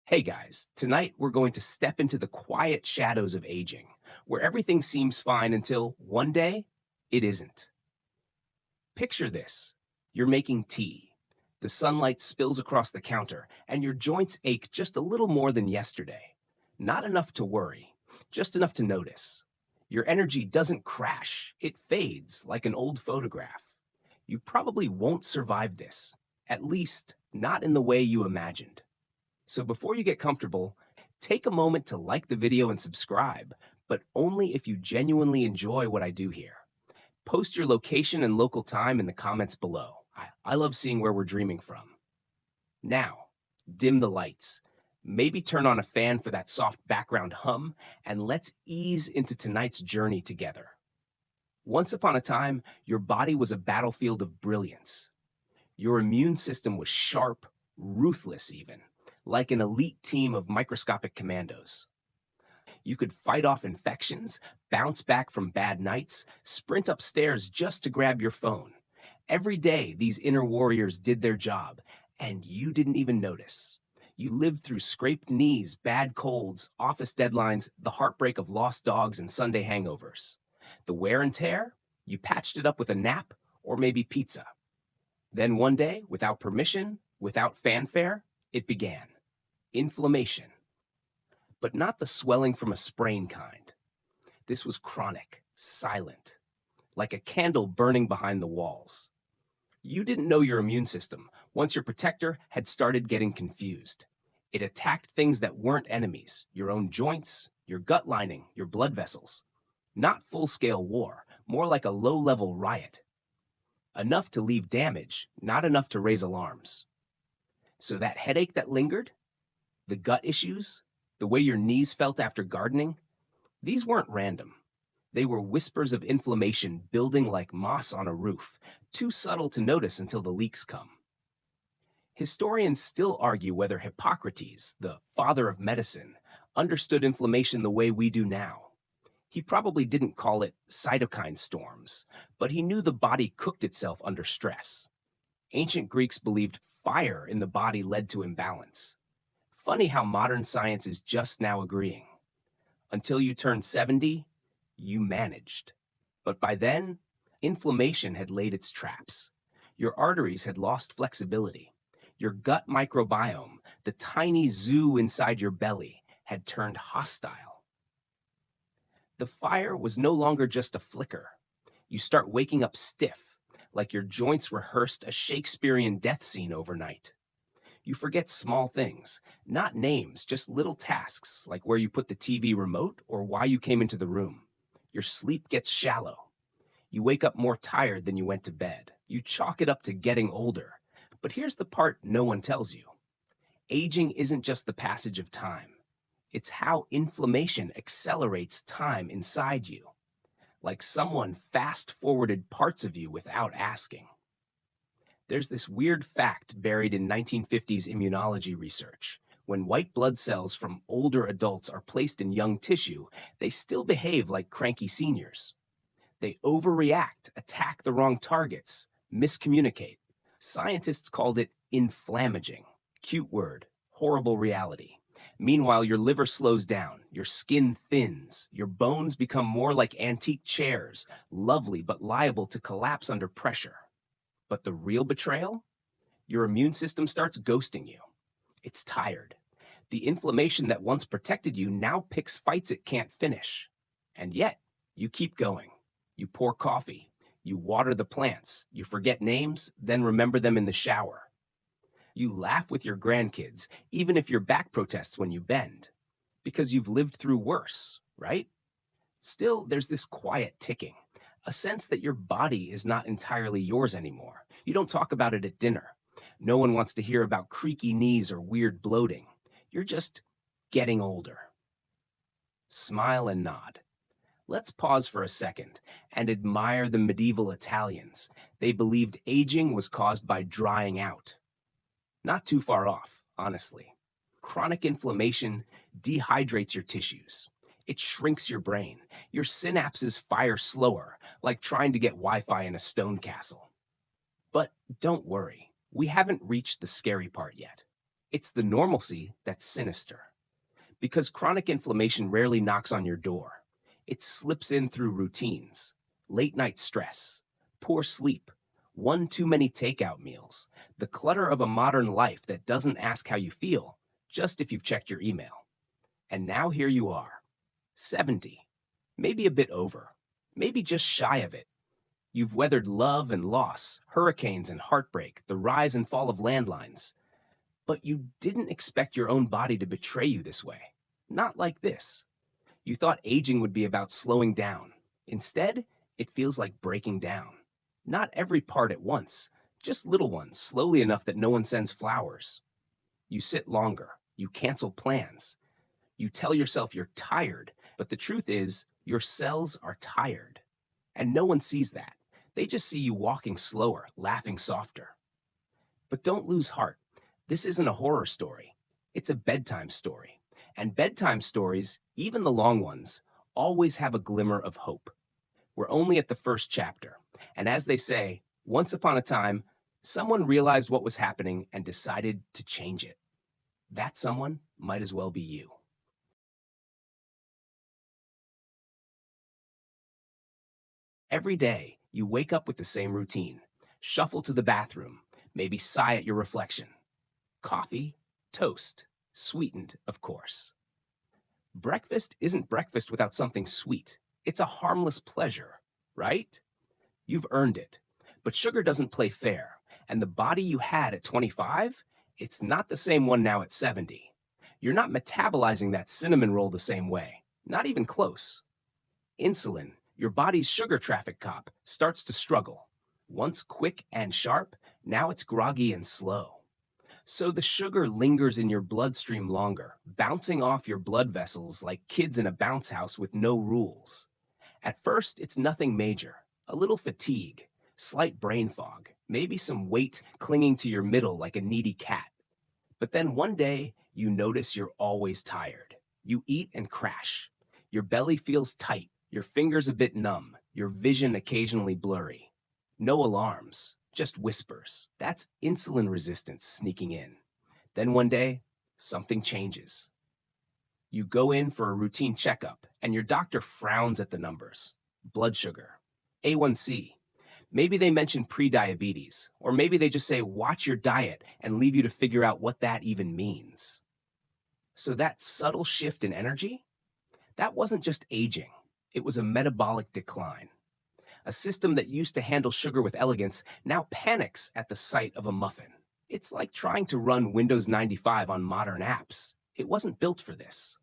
Hey guys, tonight we're going to step into the quiet shadows of aging, where everything seems fine until one day it isn't. Picture this. You're making tea. The sunlight spills across the counter, and your joints ache just a little more than yesterday. Not enough to worry, just enough to notice. Your energy doesn't crash, it fades like an old photograph. You probably won't survive this, at least not in the way you imagined. So before you get comfortable, take a moment to like the video and subscribe, but only if you genuinely enjoy what I do here. Post your location and local time in the comments below. I love seeing where we're dreaming from. Now, dim the lights. Maybe turn on a fan for that soft background hum, and let's ease into tonight's journey together. Once upon a time, your body was a battlefield of brilliance. Your immune system was sharp, ruthless even, like an elite team of microscopic commandos. You could fight off infections, bounce back from bad nights, sprint upstairs just to grab your phone. Every day, these inner warriors did their job, and you didn't even notice. You lived through scraped knees, bad colds, office deadlines, the heartbreak of lost dogs, and Sunday hangovers. The wear and tear? You patched it up with a nap or maybe pizza. Then one day, without permission, without fanfare, it began. Inflammation. But not the swelling from a sprain kind. This was chronic, silent, like a candle burning behind the walls. You didn't know your immune system once your protector had started getting confused. It attacked things that weren't enemies, your own joints, your gut lining, your blood vessels. Not full-scale war, more like a low-level riot. Enough to leave damage, not enough to raise alarms. So that headache that lingered, the gut issues, the way your knees felt after gardening, these weren't random. They were whispers of inflammation building like moss on a roof, too subtle to notice until the leaks come. Historians still argue whether Hippocrates, the father of medicine, understood inflammation the way we do now. He probably didn't call it cytokine storms, but he knew the body cooked itself under stress. Ancient Greeks believed fire in the body led to imbalance. Funny how modern science is just now agreeing. Until you turned 70, you managed. But by then, inflammation had laid its traps. Your arteries had lost flexibility. Your gut microbiome, the tiny zoo inside your belly, had turned hostile. The fire was no longer just a flicker. You start waking up stiff, like your joints rehearsed a Shakespearean death scene overnight. You forget small things, not names, just little tasks like where you put the TV remote or why you came into the room. Your sleep gets shallow. You wake up more tired than you went to bed. You chalk it up to getting older. But here's the part no one tells you. Aging isn't just the passage of time. It's how inflammation accelerates time inside you, like someone fast-forwarded parts of you without asking. There's this weird fact buried in 1950s immunology research. When white blood cells from older adults are placed in young tissue, they still behave like cranky seniors. They overreact, attack the wrong targets, miscommunicate. Scientists called it inflammaging. Cute word, horrible reality. Meanwhile, your liver slows down, your skin thins, your bones become more like antique chairs, lovely but liable to collapse under pressure. But the real betrayal? Your immune system starts ghosting you. It's tired. The inflammation that once protected you now picks fights it can't finish. And yet, you keep going. You pour coffee. You water the plants. You forget names, then remember them in the shower. You laugh with your grandkids, even if your back protests when you bend. Because you've lived through worse, right? Still, there's this quiet ticking. A sense that your body is not entirely yours anymore. You don't talk about it at dinner. No one wants to hear about creaky knees or weird bloating. You're just getting older. Smile and nod. Let's pause for a second and admire the medieval Italians. They believed aging was caused by drying out. Not too far off, honestly. Chronic inflammation dehydrates your tissues. It shrinks your brain. Your synapses fire slower, like trying to get Wi-Fi in a stone castle. But don't worry, we haven't reached the scary part yet. It's the normalcy that's sinister. Because chronic inflammation rarely knocks on your door. It slips in through routines, late night stress, poor sleep, one too many takeout meals, the clutter of a modern life that doesn't ask how you feel, just if you've checked your email. And now here you are, 70, maybe a bit over, maybe just shy of it. You've weathered love and loss, hurricanes and heartbreak, the rise and fall of landlines. But you didn't expect your own body to betray you this way. Not like this. You thought aging would be about slowing down. Instead, it feels like breaking down. Not every part at once, just little ones, slowly enough that no one sends flowers. You sit longer. You cancel plans. You tell yourself you're tired, but the truth is, your cells are tired. And no one sees that. They just see you walking slower, laughing softer. But don't lose heart. This isn't a horror story. It's a bedtime story. And bedtime stories, even the long ones, always have a glimmer of hope. We're only at the first chapter. And as they say, once upon a time, someone realized what was happening and decided to change it. That someone might as well be you. Every day, you wake up with the same routine. Shuffle to the bathroom, maybe sigh at your reflection. Coffee, toast, sweetened, of course. Breakfast isn't breakfast without something sweet. It's a harmless pleasure, right? You've earned it. But sugar doesn't play fair, and the body you had at 25, it's not the same one now at 70. You're not metabolizing that cinnamon roll the same way, not even close. Insulin, your body's sugar traffic cop, starts to struggle. Once quick and sharp, now it's groggy and slow. So the sugar lingers in your bloodstream longer, bouncing off your blood vessels like kids in a bounce house with no rules. At first, it's nothing major. A little fatigue, slight brain fog, maybe some weight clinging to your middle like a needy cat. But then one day, you notice you're always tired. You eat and crash. Your belly feels tight, your fingers a bit numb, your vision occasionally blurry. No alarms, just whispers. That's insulin resistance sneaking in. Then one day, something changes. You go in for a routine checkup, and your doctor frowns at the numbers. Blood sugar, A1C. Maybe they mention prediabetes, or maybe they just say, watch your diet, and leave you to figure out what that even means. So that subtle shift in energy, that wasn't just aging. It was a metabolic decline. A system that used to handle sugar with elegance now panics at the sight of a muffin. It's like trying to run Windows 95 on modern apps. It wasn't built for this.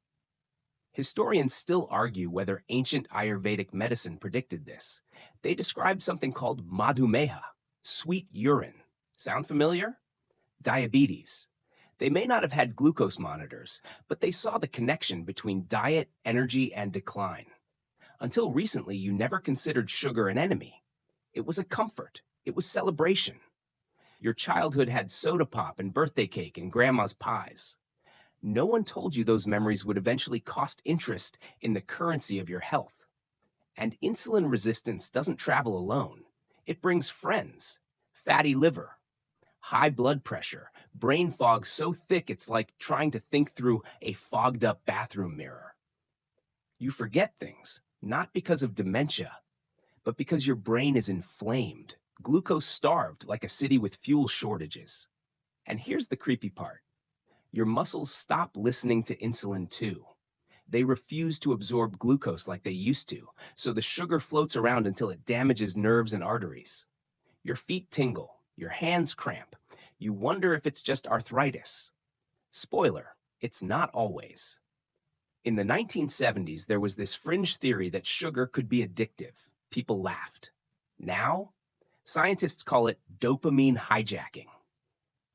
Historians still argue whether ancient Ayurvedic medicine predicted this. They describe something called madhumeha, sweet urine. Sound familiar? Diabetes. They may not have had glucose monitors, but they saw the connection between diet, energy, and decline. Until recently, you never considered sugar an enemy. It was a comfort. It was celebration. Your childhood had soda pop and birthday cake and grandma's pies. No one told you those memories would eventually cost interest in the currency of your health. And insulin resistance doesn't travel alone. It brings friends. Fatty liver, high blood pressure, brain fog so thick it's like trying to think through a fogged up bathroom mirror. You forget things, not because of dementia, but because your brain is inflamed, glucose-starved like a city with fuel shortages. And here's the creepy part. Your muscles stop listening to insulin too. They refuse to absorb glucose like they used to, so the sugar floats around until it damages nerves and arteries. Your feet tingle, your hands cramp. You wonder if it's just arthritis. Spoiler, it's not always. In the 1970s, there was this fringe theory that sugar could be addictive. People laughed. Now, scientists call it dopamine hijacking.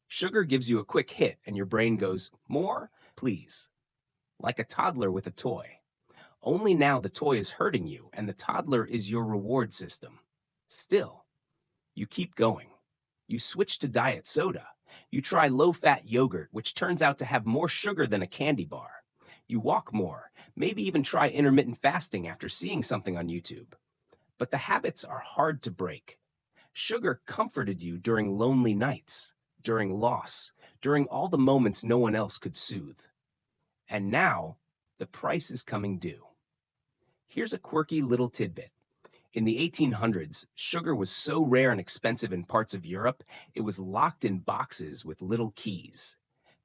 Sugar gives you a quick hit and your brain goes, more, please. Like a toddler with a toy. Only now the toy is hurting you and the toddler is your reward system. Still, you keep going. You switch to diet soda. You try low-fat yogurt, which turns out to have more sugar than a candy bar. You walk more, maybe even try intermittent fasting after seeing something on YouTube. But the habits are hard to break. Sugar comforted you during lonely nights, during loss, during all the moments no one else could soothe. And now, the price is coming due. Here's a quirky little tidbit. In the 1800s, sugar was so rare and expensive in parts of Europe, it was locked in boxes with little keys.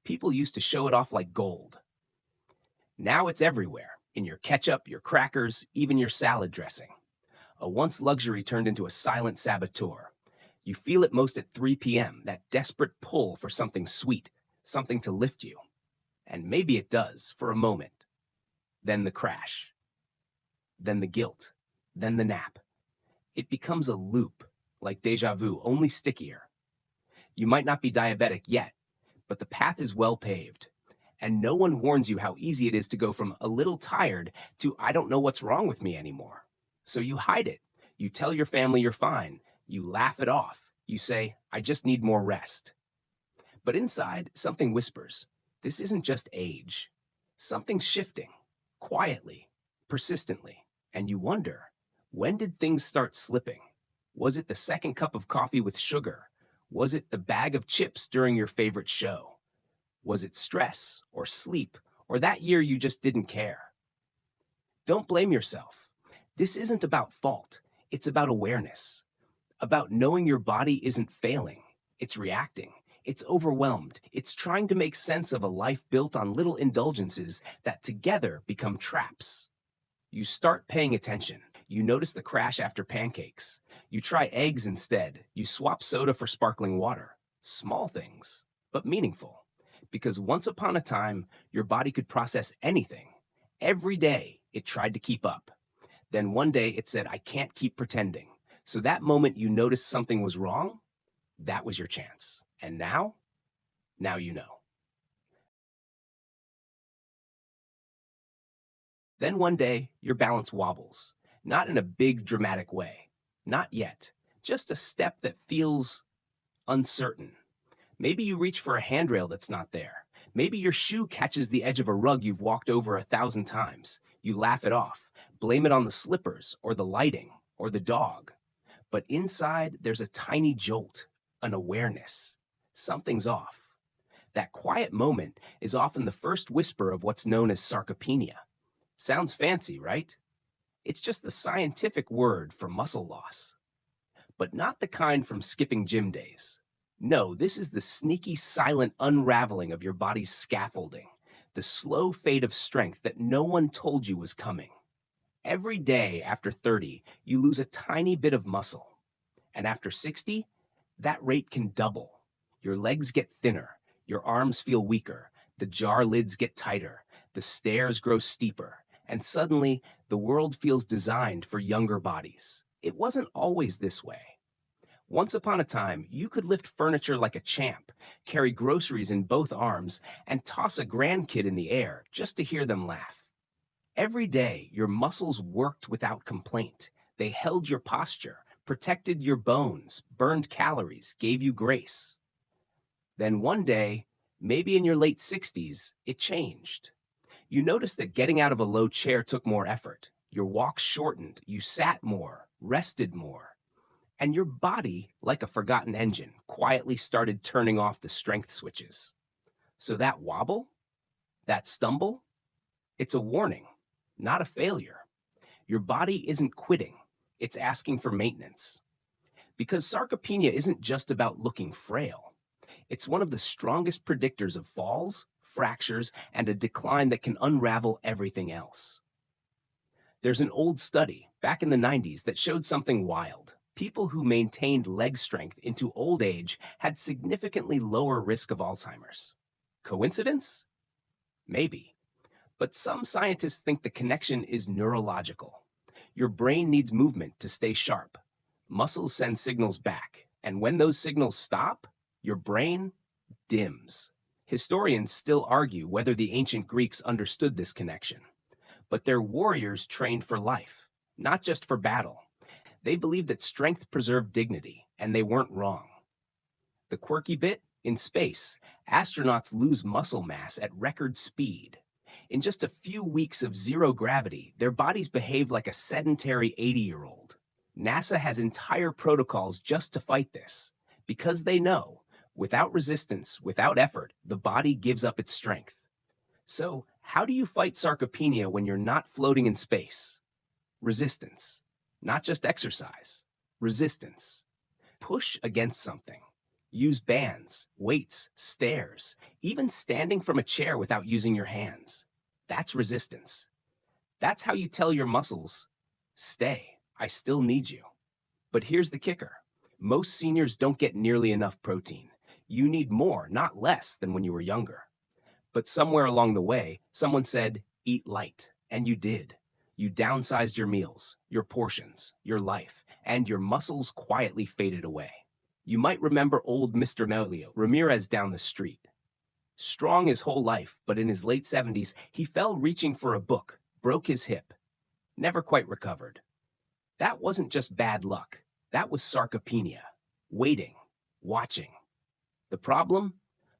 People used to show it off like gold. Now it's everywhere, in your ketchup, your crackers, even your salad dressing. A once luxury turned into a silent saboteur. You feel it most at 3 p.m., that desperate pull for something sweet, something to lift you. And maybe it does, for a moment. Then the crash. Then the guilt. Then the nap. It becomes a loop, like déjà vu, only stickier. You might not be diabetic yet, but the path is well paved. And no one warns you how easy it is to go from a little tired to I don't know what's wrong with me anymore. So you hide it. You tell your family you're fine. You laugh it off. You say, I just need more rest. But inside, something whispers, this isn't just age. Something's shifting, quietly, persistently. And you wonder, when did things start slipping? Was it the second cup of coffee with sugar? Was it the bag of chips during your favorite show? Was it stress or sleep or that year you just didn't care? Don't blame yourself. This isn't about fault. It's about awareness. About knowing your body isn't failing. It's reacting. It's overwhelmed. It's trying to make sense of a life built on little indulgences that together become traps. You start paying attention. You notice the crash after pancakes. You try eggs instead. You swap soda for sparkling water. Small things, but meaningful. Because once upon a time, your body could process anything. Every day, it tried to keep up. Then one day, it said, I can't keep pretending. So that moment you noticed something was wrong, that was your chance. And now you know. Then one day, your balance wobbles. Not in a big, dramatic way. Not yet. Just a step that feels uncertain. Maybe you reach for a handrail that's not there. Maybe your shoe catches the edge of a rug you've walked over 1,000 times. You laugh it off. Blame it on the slippers, or the lighting, or the dog. But inside, there's a tiny jolt, an awareness. Something's off. That quiet moment is often the first whisper of what's known as sarcopenia. Sounds fancy, right? It's just the scientific word for muscle loss. But not the kind from skipping gym days. No, this is the sneaky, silent unraveling of your body's scaffolding, the slow fade of strength that no one told you was coming. Every day after 30, you lose a tiny bit of muscle. And after 60, that rate can double. Your legs get thinner, your arms feel weaker, the jar lids get tighter, the stairs grow steeper, and suddenly the world feels designed for younger bodies. It wasn't always this way. Once upon a time, you could lift furniture like a champ, carry groceries in both arms, and toss a grandkid in the air just to hear them laugh. Every day, your muscles worked without complaint. They held your posture, protected your bones, burned calories, gave you grace. Then one day, maybe in your late 60s, it changed. You noticed that getting out of a low chair took more effort. Your walk shortened, you sat more, rested more. And your body, like a forgotten engine, quietly started turning off the strength switches. So that wobble, that stumble, it's a warning, not a failure. Your body isn't quitting, it's asking for maintenance. Because sarcopenia isn't just about looking frail. It's one of the strongest predictors of falls, fractures, and a decline that can unravel everything else. There's an old study, back in the 90s, that showed something wild. People who maintained leg strength into old age had significantly lower risk of Alzheimer's. Coincidence? Maybe. But some scientists think the connection is neurological. Your brain needs movement to stay sharp. Muscles send signals back, and when those signals stop, your brain dims. Historians still argue whether the ancient Greeks understood this connection. But their warriors trained for life, not just for battle. They believed that strength preserved dignity, and they weren't wrong. The quirky bit? In space, astronauts lose muscle mass at record speed. In just a few weeks of zero gravity, their bodies behave like a sedentary 80-year-old. NASA has entire protocols just to fight this, because they know Without resistance, without effort, the body gives up its strength. So, how do you fight sarcopenia when you're not floating in space? Resistance. Not just exercise. Resistance. Push against something. Use bands, weights, stairs, even standing from a chair without using your hands. That's resistance. That's how you tell your muscles, stay, I still need you. But here's the kicker. Most seniors don't get nearly enough protein. You need more, not less, than when you were younger. But somewhere along the way, someone said, eat light, and you did. You downsized your meals, your portions, your life, and your muscles quietly faded away. You might remember old Mr. Melio Ramirez down the street. Strong his whole life, but in his late 70s, he fell reaching for a book, broke his hip, never quite recovered. That wasn't just bad luck. That was sarcopenia. Waiting, watching. The problem?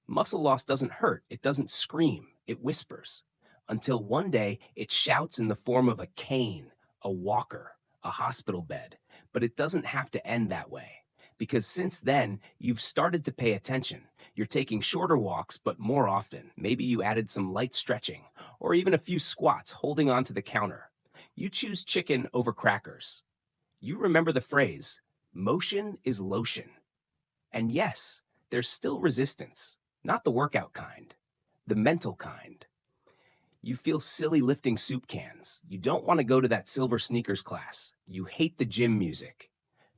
Muscle loss doesn't hurt, it doesn't scream, it whispers. Until one day, it shouts in the form of a cane, a walker, a hospital bed. But it doesn't have to end that way. Because since then, you've started to pay attention. You're taking shorter walks, but more often. Maybe you added some light stretching, or even a few squats holding onto the counter. You choose chicken over crackers. You remember the phrase, motion is lotion. And yes, there's still resistance, not the workout kind, the mental kind. You feel silly lifting soup cans. You don't want to go to that silver sneakers class. You hate the gym music.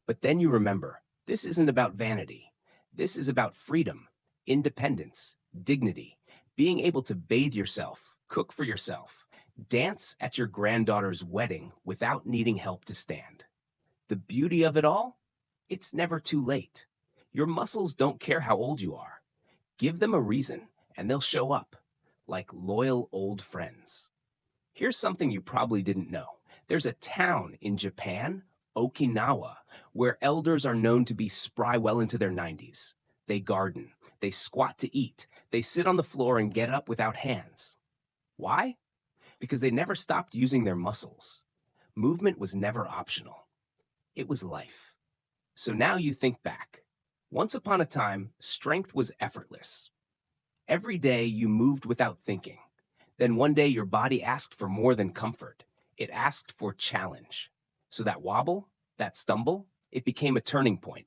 But then you remember, this isn't about vanity. This is about freedom, independence, dignity, being able to bathe yourself, cook for yourself, dance at your granddaughter's wedding without needing help to stand. The beauty of it all? It's never too late. Your muscles don't care how old you are. Give them a reason, and they'll show up, like loyal old friends. Here's something you probably didn't know. There's a town in Japan, Okinawa, where elders are known to be spry well into their 90s. They garden, they squat to eat, they sit on the floor and get up without hands. Why? Because they never stopped using their muscles. Movement was never optional. It was life. So now you think back. Once upon a time, strength was effortless. Every day you moved without thinking. Then one day your body asked for more than comfort. It asked for challenge. So that wobble, that stumble, it became a turning point.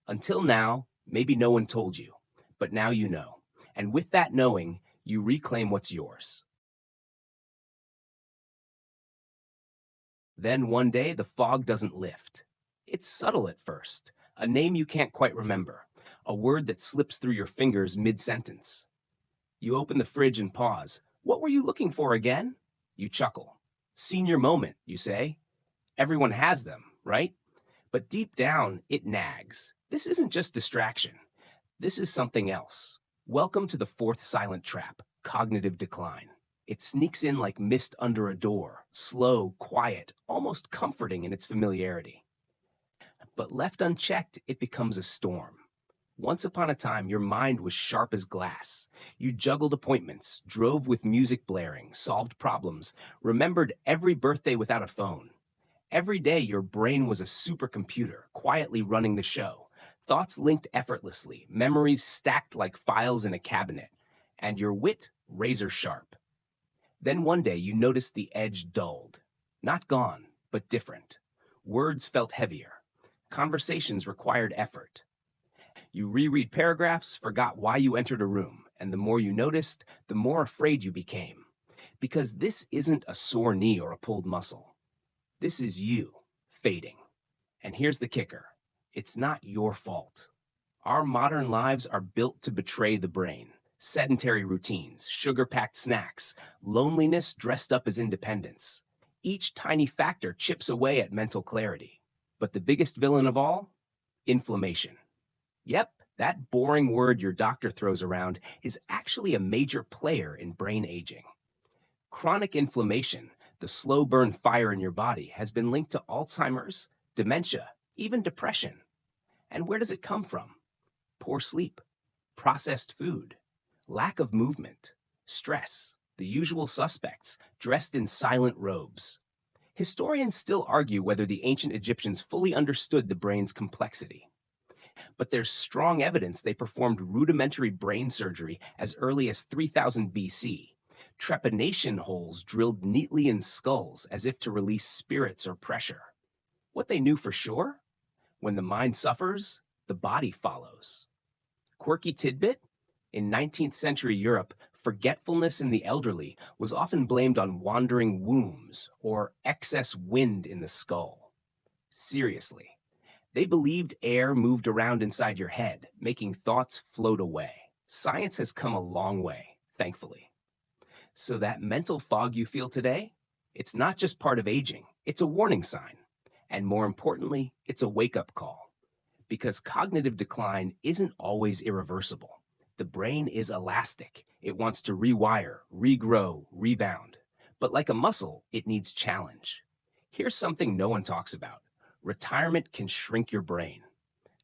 Until now, maybe no one told you, but now you know. And with that knowing, you reclaim what's yours. Then one day the fog doesn't lift. It's subtle at first, a name you can't quite remember, a word that slips through your fingers mid-sentence. You open the fridge and pause. What were you looking for again? You chuckle. Senior moment, you say. Everyone has them, right? But deep down, it nags. This isn't just distraction. This is something else. Welcome to the fourth silent trap, cognitive decline. It sneaks in like mist under a door, slow, quiet, almost comforting in its familiarity. But left unchecked, it becomes a storm. Once upon a time, your mind was sharp as glass. You juggled appointments, drove with music blaring, solved problems, remembered every birthday without a phone. Every day, your brain was a supercomputer, quietly running the show. Thoughts linked effortlessly, memories stacked like files in a cabinet, and your wit razor sharp. Then one day, you noticed the edge dulled. Not gone, but different. Words felt heavier. Conversations required effort. You reread paragraphs, forgot why you entered a room, and the more you noticed, the more afraid you became. Because this isn't a sore knee or a pulled muscle. This is you, fading. And here's the kicker. It's not your fault. Our modern lives are built to betray the brain. Sedentary routines, sugar-packed snacks, loneliness dressed up as independence. Each tiny factor chips away at mental clarity. But the biggest villain of all? Inflammation. Yep, that boring word your doctor throws around is actually a major player in brain aging. Chronic inflammation, the slow burn fire in your body, has been linked to Alzheimer's, dementia, even depression. And where does it come from? Poor sleep, processed food, lack of movement, stress, the usual suspects dressed in silent robes. Historians still argue whether the ancient Egyptians fully understood the brain's complexity. But there's strong evidence they performed rudimentary brain surgery as early as 3000 BC. Trepanation holes drilled neatly in skulls as if to release spirits or pressure. What they knew for sure? When the mind suffers, the body follows. Quirky tidbit? In 19th century Europe, forgetfulness in the elderly was often blamed on wandering wombs or excess wind in the skull. Seriously, they believed air moved around inside your head, making thoughts float away. Science has come a long way, thankfully. So that mental fog you feel today, it's not just part of aging, it's a warning sign. And more importantly, it's a wake-up call. Because cognitive decline isn't always irreversible. The brain is elastic. It wants to rewire, regrow, rebound. But like a muscle, it needs challenge. Here's something no one talks about. Retirement can shrink your brain.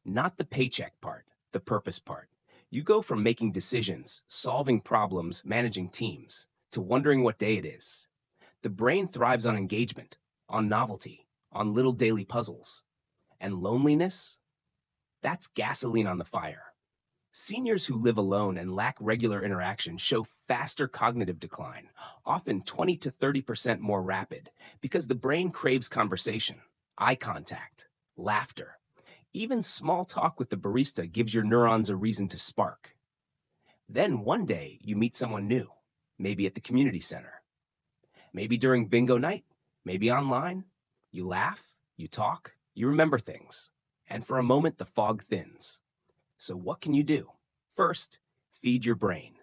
Not the paycheck part, the purpose part. You go from making decisions, solving problems, managing teams, to wondering what day it is. The brain thrives on engagement, on novelty, on little daily puzzles. And loneliness? That's gasoline on the fire. Seniors who live alone and lack regular interaction show faster cognitive decline, often 20 to 30% more rapid, because the brain craves conversation, eye contact, laughter. Even small talk with the barista gives your neurons a reason to spark. Then one day you meet someone new, maybe at the community center, maybe during bingo night, maybe online. You laugh, you talk, you remember things. And for a moment, the fog thins. So what can you do? First, feed your brain.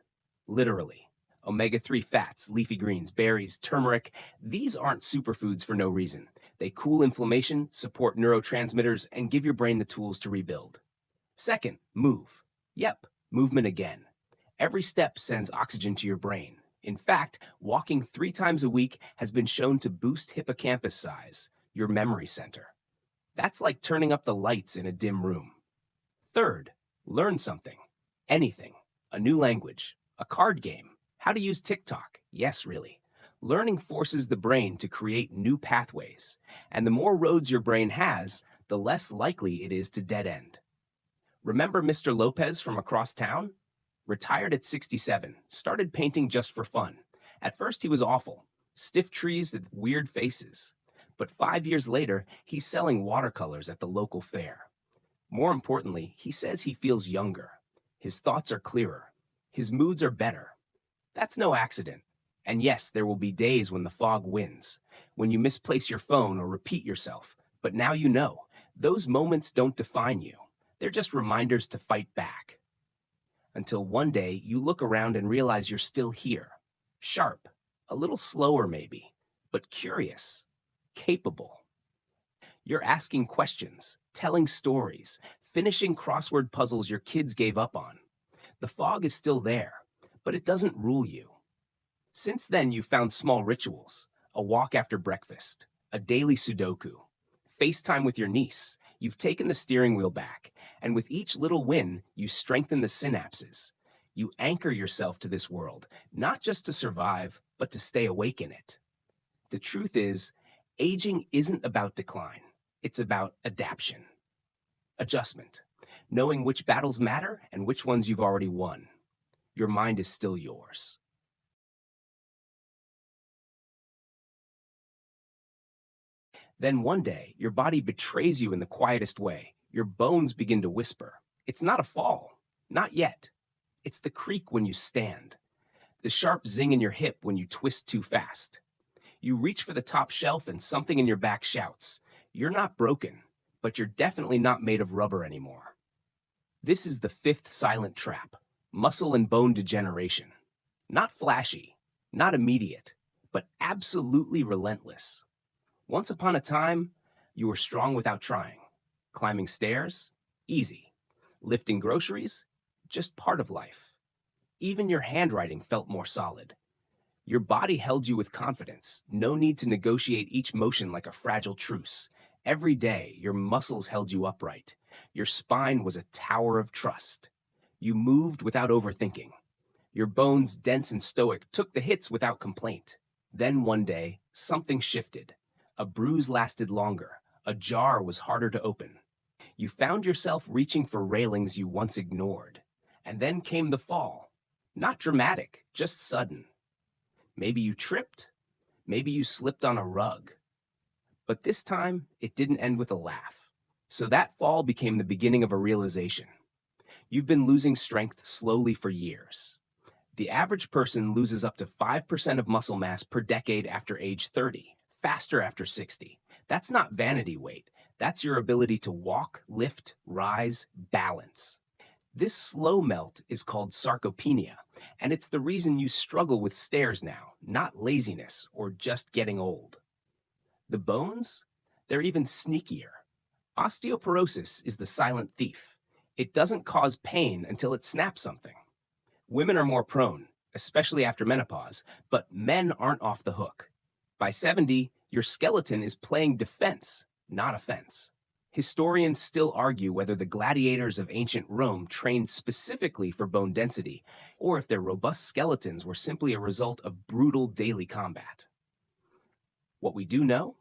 Literally. Omega-3 fats, leafy greens, berries, turmeric. These aren't superfoods for no reason. They cool inflammation, support neurotransmitters, and give your brain the tools to rebuild. Second, move. Yep, movement again. Every step sends oxygen to your brain. In fact, walking 3 times a week has been shown to boost hippocampus size, your memory center. That's like turning up the lights in a dim room. Third, learn something. Anything. A new language. A card game. How to use TikTok. Yes, really. Learning forces the brain to create new pathways. And the more roads your brain has, the less likely it is to dead end. Remember Mr. Lopez from across town? Retired at 67, started painting just for fun. At first he was awful. Stiff trees with weird faces. But 5 years later, he's selling watercolors at the local fair. More importantly, he says he feels younger. His thoughts are clearer. His moods are better. That's no accident. And yes, there will be days when the fog wins, when you misplace your phone or repeat yourself. But now you know, those moments don't define you. They're just reminders to fight back. Until one day you look around and realize you're still here. Sharp, a little slower maybe, but curious. Capable. You're asking questions, telling stories, finishing crossword puzzles your kids gave up on. The fog is still there, but it doesn't rule you. Since then, you've found small rituals, a walk after breakfast, a daily Sudoku, FaceTime with your niece. You've taken the steering wheel back, and with each little win, you strengthen the synapses. You anchor yourself to this world, not just to survive, but to stay awake in it. The truth is, aging isn't about decline. It's about adaptation, adjustment, knowing which battles matter and which ones you've already won. Your mind is still yours. Then one day, your body betrays you in the quietest way. Your bones begin to whisper. It's not a fall. Not yet. It's the creak when you stand. The sharp zing in your hip when you twist too fast. You reach for the top shelf and something in your back shouts, "You're not broken, but you're definitely not made of rubber anymore." This is the fifth silent trap, muscle and bone degeneration. Not flashy, not immediate, but absolutely relentless. Once upon a time, you were strong without trying. Climbing stairs? Easy. Lifting groceries? Just part of life. Even your handwriting felt more solid. Your body held you with confidence. No need to negotiate each motion like a fragile truce. Every day, your muscles held you upright. Your spine was a tower of trust. You moved without overthinking. Your bones, dense and stoic, took the hits without complaint. Then one day, something shifted. A bruise lasted longer. A jar was harder to open. You found yourself reaching for railings you once ignored. And then came the fall. Not dramatic, just sudden. Maybe you tripped, maybe you slipped on a rug. But this time, it didn't end with a laugh. So that fall became the beginning of a realization. You've been losing strength slowly for years. The average person loses up to 5% of muscle mass per decade after age 30, faster after 60. That's not vanity weight. That's your ability to walk, lift, rise, balance. This slow melt is called sarcopenia, and it's the reason you struggle with stairs now, not laziness or just getting old. The bones? They're even sneakier. Osteoporosis is the silent thief. It doesn't cause pain until it snaps something. Women are more prone, especially after menopause, but men aren't off the hook. By 70, your skeleton is playing defense, not offense. Historians still argue whether the gladiators of ancient Rome trained specifically for bone density, or if their robust skeletons were simply a result of brutal daily combat. What we do know?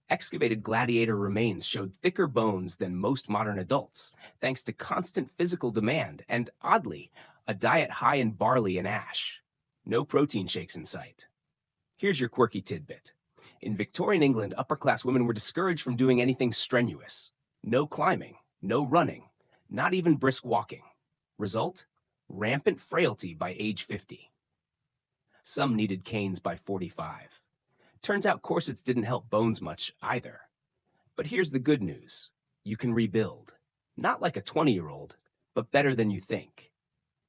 Excavated gladiator remains showed thicker bones than most modern adults, thanks to constant physical demand and, oddly, a diet high in barley and ash. No protein shakes in sight. Here's your quirky tidbit. In Victorian England, upper-class women were discouraged from doing anything strenuous. No climbing, no running, not even brisk walking. Result? Rampant frailty by age 50. Some needed canes by 45. Turns out corsets didn't help bones much either. But here's the good news. You can rebuild. Not like a 20-year-old, but better than you think.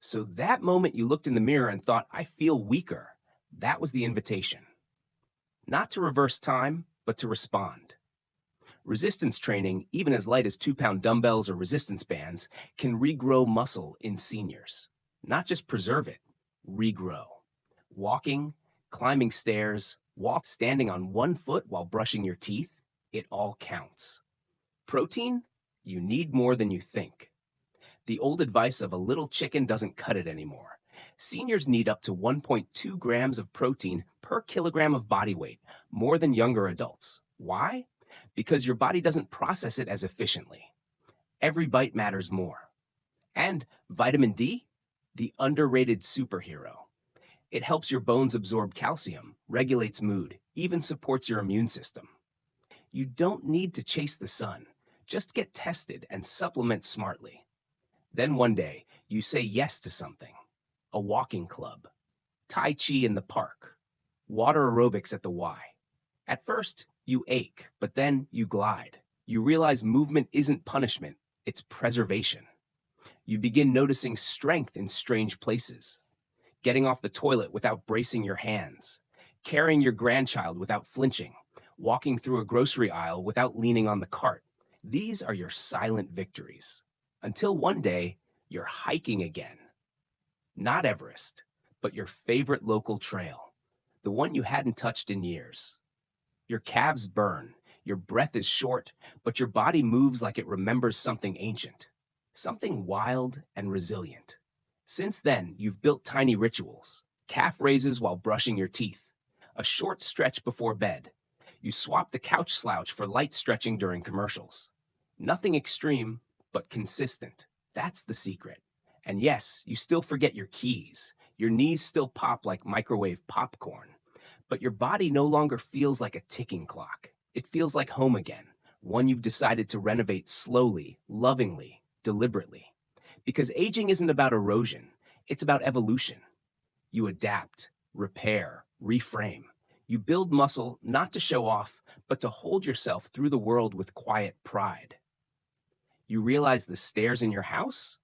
So that moment you looked in the mirror and thought, I feel weaker, that was the invitation. Not to reverse time, but to respond. Resistance training, even as light as 2-pound dumbbells or resistance bands, can regrow muscle in seniors. Not just preserve it, regrow. Walking, climbing stairs, standing on one foot while brushing your teeth, it all counts. Protein? You need more than you think. The old advice of a little chicken doesn't cut it anymore. Seniors need up to 1.2 grams of protein per kilogram of body weight, more than younger adults. Why? Because your body doesn't process it as efficiently. Every bite matters more. And vitamin D? The underrated superhero. It helps your bones absorb calcium, regulates mood, even supports your immune system. You don't need to chase the sun. Just get tested and supplement smartly. Then one day, you say yes to something. A walking club, Tai Chi in the park, water aerobics at the Y. At first, you ache, but then you glide. You realize movement isn't punishment, it's preservation. You begin noticing strength in strange places. Getting off the toilet without bracing your hands, carrying your grandchild without flinching, walking through a grocery aisle without leaning on the cart. These are your silent victories. Until one day, you're hiking again. Not Everest, but your favorite local trail, the one you hadn't touched in years. Your calves burn, your breath is short, but your body moves like it remembers something ancient, something wild and resilient. Since then, you've built tiny rituals, calf raises while brushing your teeth, a short stretch before bed. You swap the couch slouch for light stretching during commercials. Nothing extreme, but consistent. That's the secret. And yes, you still forget your keys. Your knees still pop like microwave popcorn. But your body no longer feels like a ticking clock. It feels like home again, one you've decided to renovate slowly, lovingly, deliberately. Because aging isn't about erosion, it's about evolution. You adapt, repair, reframe. You build muscle not to show off, but to hold yourself through the world with quiet pride. You realize the stairs in your house?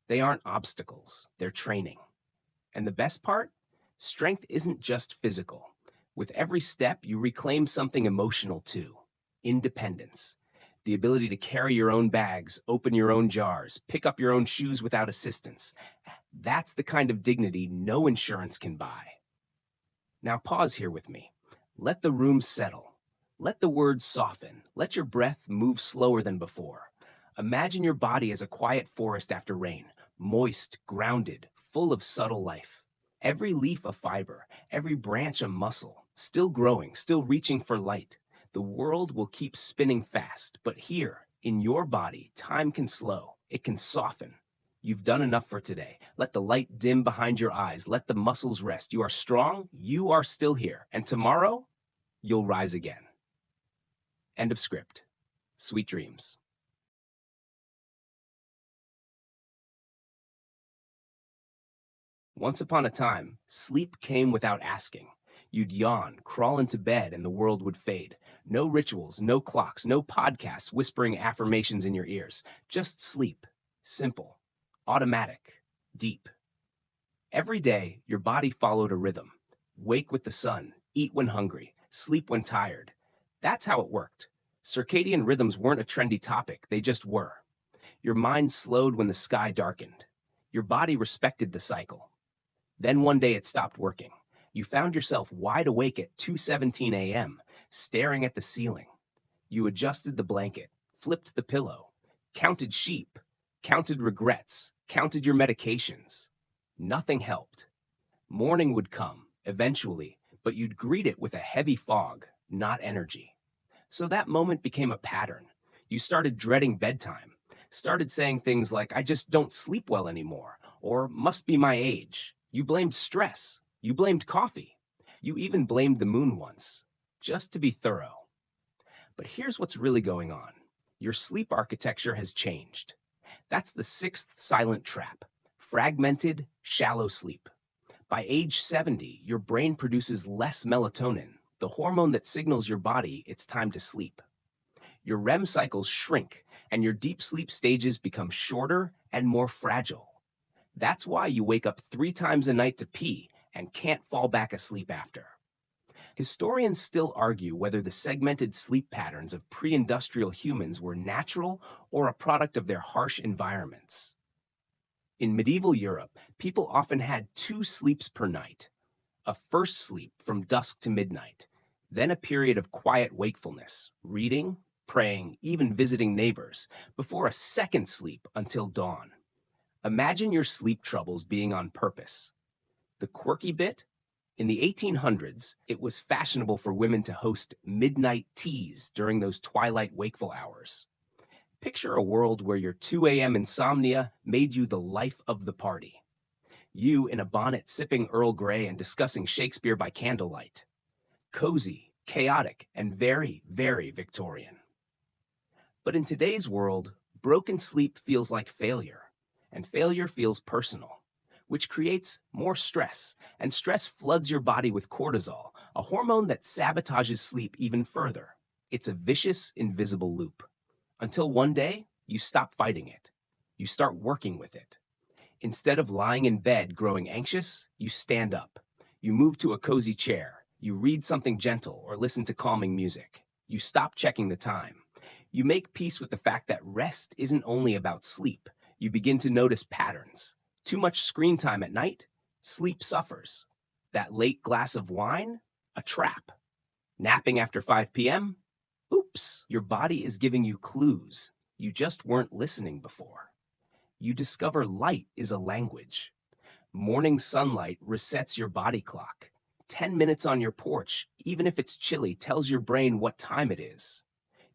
They aren't obstacles, they're training. And the best part? Strength isn't just physical. With every step, you reclaim something emotional too. Independence. The ability to carry your own bags, open your own jars, pick up your own shoes without assistance. That's the kind of dignity no insurance can buy. Now pause here with me. Let the room settle. Let the words soften. Let your breath move slower than before. Imagine your body as a quiet forest after rain, moist, grounded, full of subtle life. Every leaf a fiber, every branch a muscle, still growing, still reaching for light. The world will keep spinning fast, but here, In your body, time can slow, it can soften. You've done enough for today. Let the light dim behind your eyes. Let the muscles rest. You are strong. You are still here. And tomorrow, you'll rise again. End of script. Sweet dreams. Once upon a time, sleep came without asking. You'd yawn, crawl into bed, and the world would fade. No rituals, no clocks, no podcasts whispering affirmations in your ears. Just sleep. Simple, automatic, deep. Every day, your body followed a rhythm. Wake with the sun, eat when hungry, sleep when tired. That's how it worked. Circadian rhythms weren't a trendy topic, they just were. Your mind slowed when the sky darkened. Your body respected the cycle. Then one day it stopped working. You found yourself wide awake at 2:17 a.m., staring at the ceiling. You adjusted the blanket, flipped the pillow, counted sheep, counted regrets, counted your medications. Nothing helped. Morning would come, eventually, but you'd greet it with a heavy fog, not energy. So that moment became a pattern. You started dreading bedtime, started saying things like, I just don't sleep well anymore, or must be my age. You blamed stress. You blamed coffee. You even blamed the moon once, just to be thorough. But here's what's really going on. Your sleep architecture has changed. That's the sixth silent trap. Fragmented, shallow sleep. By age 70, your brain produces less melatonin, the hormone that signals your body it's time to sleep. Your REM cycles shrink, and your deep sleep stages become shorter and more fragile. That's why you wake up 3 times a night to pee and can't fall back asleep after. Historians still argue whether the segmented sleep patterns of pre-industrial humans were natural or a product of their harsh environments. In medieval Europe, people often had 2 sleeps per night. A first sleep from dusk to midnight, then a period of quiet wakefulness, reading, praying, even visiting neighbors, before a second sleep until dawn. Imagine your sleep troubles being on purpose. The quirky bit? In the 1800s, it was fashionable for women to host midnight teas during those twilight wakeful hours. Picture a world where your 2 a.m. insomnia made you the life of the party. You in a bonnet sipping Earl Grey and discussing Shakespeare by candlelight. Cozy, chaotic, and very, very Victorian. But in today's world, broken sleep feels like failure, and failure feels personal, which creates more stress, and stress floods your body with cortisol, a hormone that sabotages sleep even further. It's a vicious, invisible loop. Until one day, you stop fighting it. You start working with it. Instead of lying in bed growing anxious, you stand up. You move to a cozy chair. You read something gentle or listen to calming music. You stop checking the time. You make peace with the fact that rest isn't only about sleep. You begin to notice patterns. Too much screen time at night? Sleep suffers. That late glass of wine? A trap. Napping after 5 p.m.? Oops, your body is giving you clues. You just weren't listening before. You discover light is a language. Morning sunlight resets your body clock. 10 minutes on your porch, even if it's chilly, tells your brain what time it is.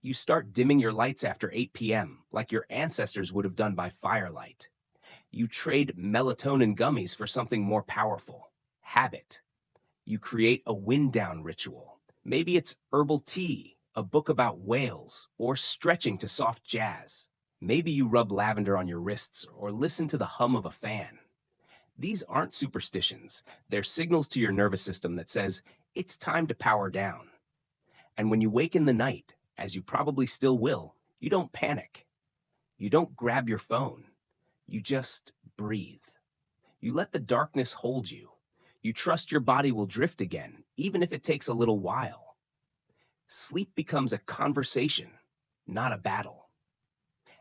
You start dimming your lights after 8 p.m., like your ancestors would have done by firelight. You trade melatonin gummies for something more powerful. Habit. You create a wind-down ritual. Maybe it's herbal tea, a book about whales, or stretching to soft jazz. Maybe you rub lavender on your wrists or listen to the hum of a fan. These aren't superstitions. They're signals to your nervous system that says, it's time to power down. And when you wake in the night, as you probably still will, you don't panic. You don't grab your phone. You just breathe. You let the darkness hold you. You trust your body will drift again, even if it takes a little while. Sleep becomes a conversation, not a battle.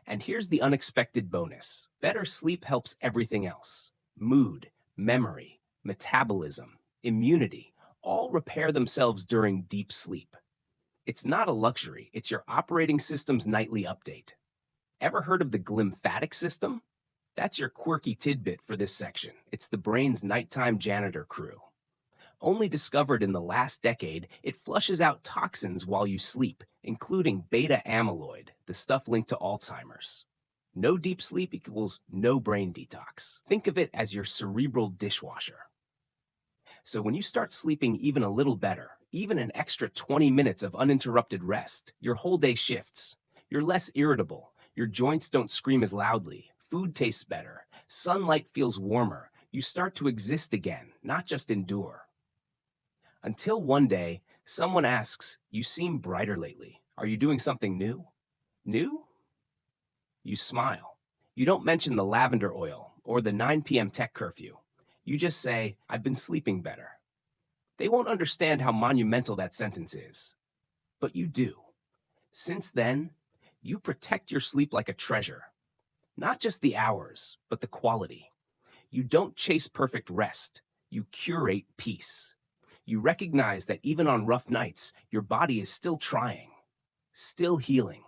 And here's the unexpected bonus. Better sleep helps everything else. Mood, memory, metabolism, immunity, all repair themselves during deep sleep. It's not a luxury, it's your operating system's nightly update. Ever heard of the glymphatic system? That's your quirky tidbit for this section. It's the brain's nighttime janitor crew. Only discovered in the last decade, it flushes out toxins while you sleep, including beta amyloid, the stuff linked to Alzheimer's. No deep sleep equals no brain detox. Think of it as your cerebral dishwasher. So when you start sleeping even a little better, even an extra 20 minutes of uninterrupted rest, your whole day shifts. You're less irritable, your joints don't scream as loudly, food tastes better, sunlight feels warmer, you start to exist again, not just endure. Until one day, someone asks, "You seem brighter lately. Are you doing something new?" New? You smile. You don't mention the lavender oil or the 9 p.m. tech curfew. You just say, "I've been sleeping better." They won't understand how monumental that sentence is. But you do. Since then, you protect your sleep like a treasure. Not just the hours, but the quality. You don't chase perfect rest. You curate peace. You recognize that even on rough nights, your body is still trying, still healing.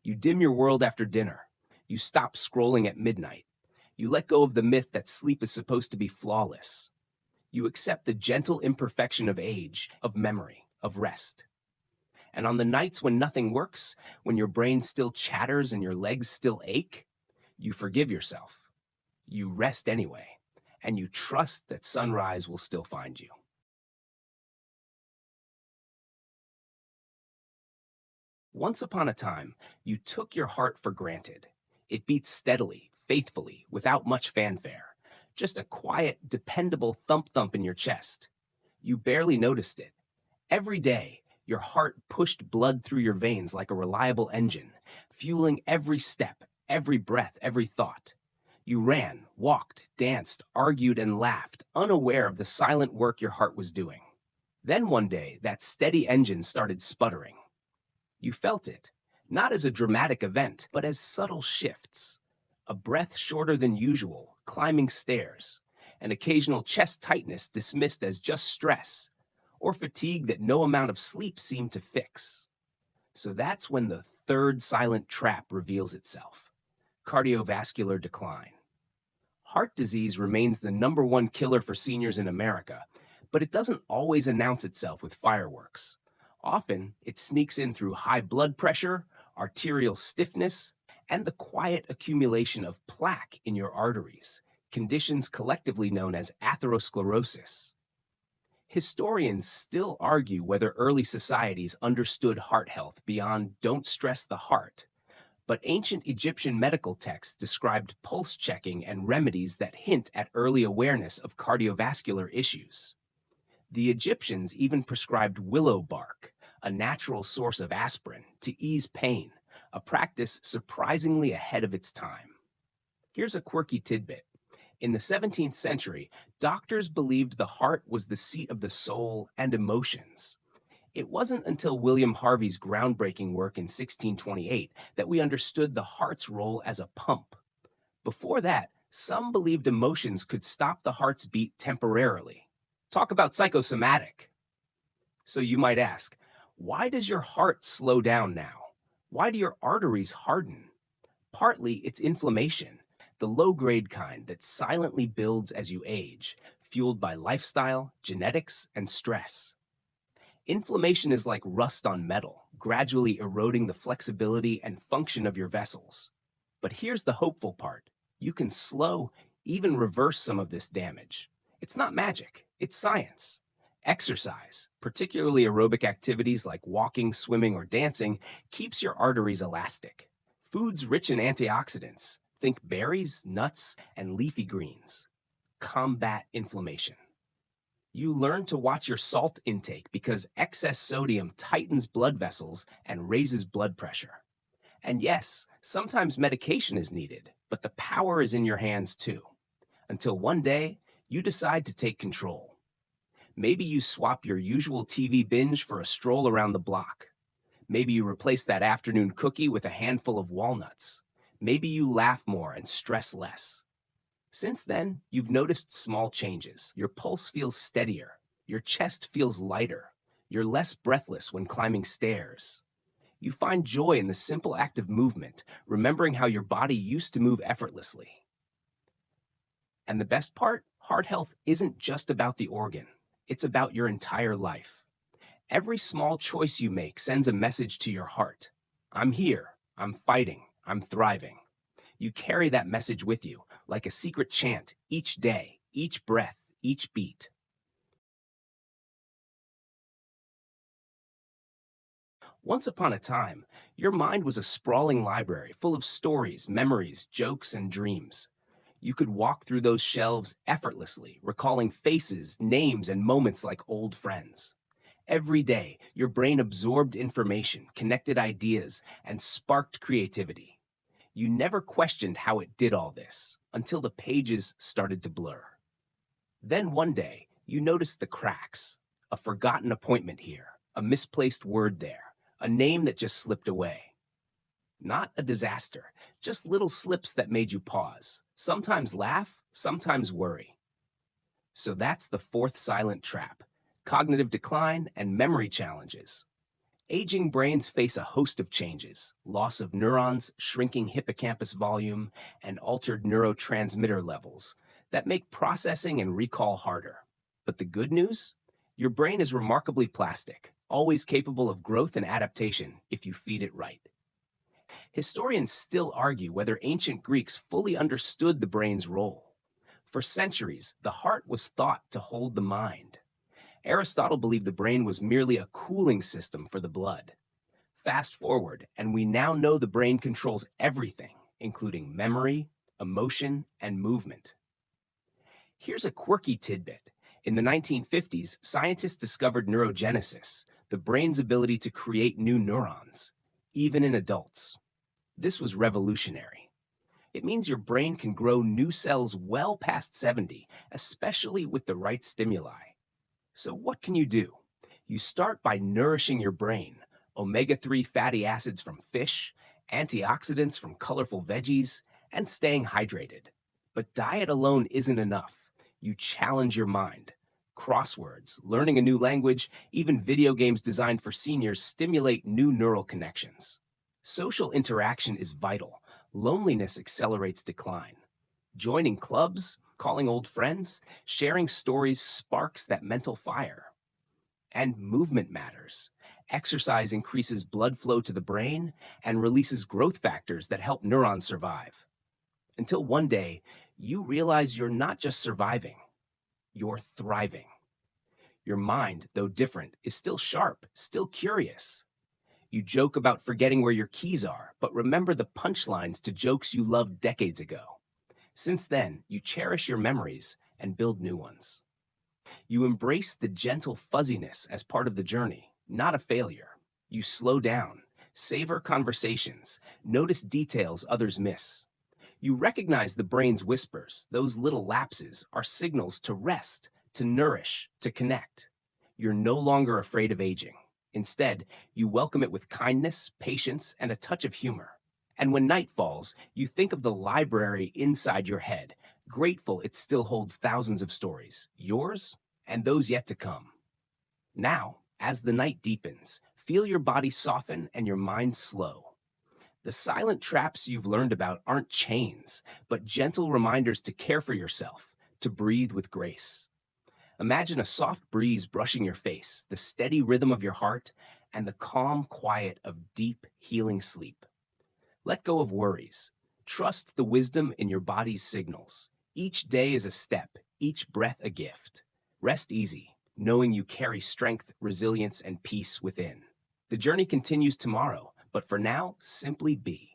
You dim your world after dinner. You stop scrolling at midnight. You let go of the myth that sleep is supposed to be flawless. You accept the gentle imperfection of age, of memory, of rest. And on the nights when nothing works, when your brain still chatters and your legs still ache, you forgive yourself. You rest anyway, and you trust that sunrise will still find you. Once upon a time, you took your heart for granted. It beat steadily, faithfully, without much fanfare. Just a quiet, dependable thump-thump in your chest. You barely noticed it. Every day, your heart pushed blood through your veins like a reliable engine, fueling every step, every breath, every thought. You ran, walked, danced, argued, and laughed, unaware of the silent work your heart was doing. Then one day, that steady engine started sputtering. You felt it, not as a dramatic event, but as subtle shifts. A breath shorter than usual, climbing stairs. An occasional chest tightness dismissed as just stress, or fatigue that no amount of sleep seemed to fix. So that's when the third silent trap reveals itself: cardiovascular decline. Heart disease remains the #1 killer for seniors in America, but it doesn't always announce itself with fireworks. Often, it sneaks in through high blood pressure, arterial stiffness, and the quiet accumulation of plaque in your arteries, conditions collectively known as atherosclerosis. Historians still argue whether early societies understood heart health beyond "don't stress the heart," but ancient Egyptian medical texts described pulse checking and remedies that hint at early awareness of cardiovascular issues. The Egyptians even prescribed willow bark, a natural source of aspirin, to ease pain, a practice surprisingly ahead of its time. Here's a quirky tidbit. In the 17th century, doctors believed the heart was the seat of the soul and emotions. It wasn't until William Harvey's groundbreaking work in 1628 that we understood the heart's role as a pump. Before that, some believed emotions could stop the heart's beat temporarily. Talk about psychosomatic. So you might ask, why does your heart slow down now? Why do your arteries harden? Partly it's inflammation, the low-grade kind that silently builds as you age, fueled by lifestyle, genetics, and stress. Inflammation is like rust on metal, gradually eroding the flexibility and function of your vessels. But here's the hopeful part. You can slow, even reverse some of this damage. It's not magic, it's science. Exercise, particularly aerobic activities like walking, swimming, or dancing, keeps your arteries elastic. Foods rich in antioxidants, think berries, nuts, and leafy greens, combat inflammation. You learn to watch your salt intake because excess sodium tightens blood vessels and raises blood pressure. And yes, sometimes medication is needed, but the power is in your hands too. Until one day, you decide to take control. Maybe you swap your usual TV binge for a stroll around the block. Maybe you replace that afternoon cookie with a handful of walnuts. Maybe you laugh more and stress less. Since then, you've noticed small changes. Your pulse feels steadier. Your chest feels lighter. You're less breathless when climbing stairs. You find joy in the simple act of movement, remembering how your body used to move effortlessly. And the best part? Heart health isn't just about the organ. It's about your entire life. Every small choice you make sends a message to your heart. I'm here, I'm fighting, I'm thriving. You carry that message with you, like a secret chant, each day, each breath, each beat. Once upon a time, your mind was a sprawling library full of stories, memories, jokes, and dreams. You could walk through those shelves effortlessly, recalling faces, names, and moments like old friends. Every day, your brain absorbed information, connected ideas, and sparked creativity. You never questioned how it did all this until the pages started to blur. Then one day, you noticed the cracks, a forgotten appointment here, a misplaced word there, a name that just slipped away. Not a disaster, just little slips that made you pause, sometimes laugh, sometimes worry. So that's the fourth silent trap: cognitive decline and memory challenges. Aging brains face a host of changes: loss of neurons, shrinking hippocampus volume, and altered neurotransmitter levels that make processing and recall harder. But the good news? Your brain is remarkably plastic, always capable of growth and adaptation if you feed it right. Historians still argue whether ancient Greeks fully understood the brain's role. For centuries, the heart was thought to hold the mind. Aristotle believed the brain was merely a cooling system for the blood. Fast forward, and we now know the brain controls everything, including memory, emotion, and movement. Here's a quirky tidbit. In the 1950s, scientists discovered neurogenesis, the brain's ability to create new neurons, even in adults. This was revolutionary. It means your brain can grow new cells well past 70, especially with the right stimuli. So what can you do? You start by nourishing your brain: omega-3 fatty acids from fish, antioxidants from colorful veggies, and staying hydrated. But diet alone isn't enough. You challenge your mind. Crosswords, learning a new language, even video games designed for seniors stimulate new neural connections. Social interaction is vital. Loneliness accelerates decline. Joining clubs, calling old friends, sharing stories sparks that mental fire. And movement matters. Exercise increases blood flow to the brain and releases growth factors that help neurons survive. Until one day, you realize you're not just surviving, you're thriving. Your mind, though different, is still sharp, still curious. You joke about forgetting where your keys are, but remember the punchlines to jokes you loved decades ago. Since then, you cherish your memories and build new ones. You embrace the gentle fuzziness as part of the journey, not a failure. You slow down, savor conversations, notice details others miss. You recognize the brain's whispers. Those little lapses are signals to rest, to nourish, to connect. You're no longer afraid of aging. Instead, you welcome it with kindness, patience, and a touch of humor. And when night falls, you think of the library inside your head, grateful it still holds thousands of stories, yours and those yet to come. Now, as the night deepens, feel your body soften and your mind slow. The silent traps you've learned about aren't chains, but gentle reminders to care for yourself, to breathe with grace. Imagine a soft breeze brushing your face, the steady rhythm of your heart, and the calm quiet of deep, healing sleep. Let go of worries. Trust the wisdom in your body's signals. Each day is a step, each breath a gift. Rest easy, knowing you carry strength, resilience, and peace within. The journey continues tomorrow, but for now, simply be.